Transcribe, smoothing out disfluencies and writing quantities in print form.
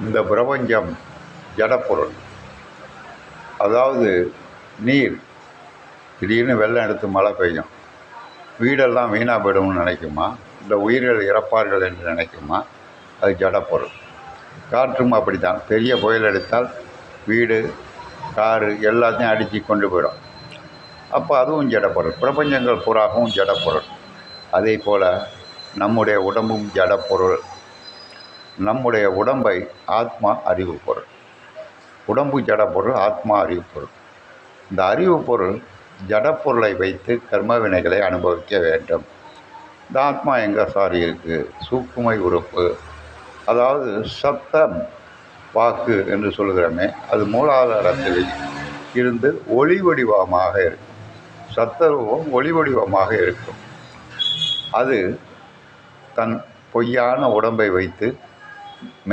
இந்த பிரபஞ்சம் ஜடப்பொருள். அதாவது நீர் திடீர்னு வெள்ளம் எடுத்து மழை பெய்யும், வீடெல்லாம் வீணாக போயிடும்னு நினைக்குமா? இந்த உயிர்கள் இறப்பார்கள் என்று நினைக்குமா? அது ஜடப்பொருள். காற்றும் அப்படித்தான். பெரிய புயல் எடுத்தால் வீடு, காரு எல்லாத்தையும் அடித்து கொண்டு போயிடும். அப்போ அதுவும் ஜடப்பொருள். பிரபஞ்சங்கள் பூராகவும் ஜடப்பொருள். அதே போல் நம்முடைய உடம்பும் ஜடப்பொருள். நம்முடைய உடம்பை ஆத்மா அறிவு பொருள். உடம்பு ஜடப்பொருள், ஆத்மா அறிவு பொருள். இந்த அறிவு பொருள் ஜடப்பொருளை வைத்து கர்ம வினைகளை அனுபவிக்க வேண்டும். இந்த ஆத்மா எங்கே சாரி இருக்குது? சூக்குமை உறுப்பு. அதாவது சத்தம், வாக்கு என்று சொல்கிறோமே, அது மூலாதாரத்தில் இருந்து ஒளி வடிவமாக இருக்கும். சத்தரூபம் ஒளி வடிவமாக இருக்கும். அது தன் பொய்யான உடம்பை வைத்து மெய்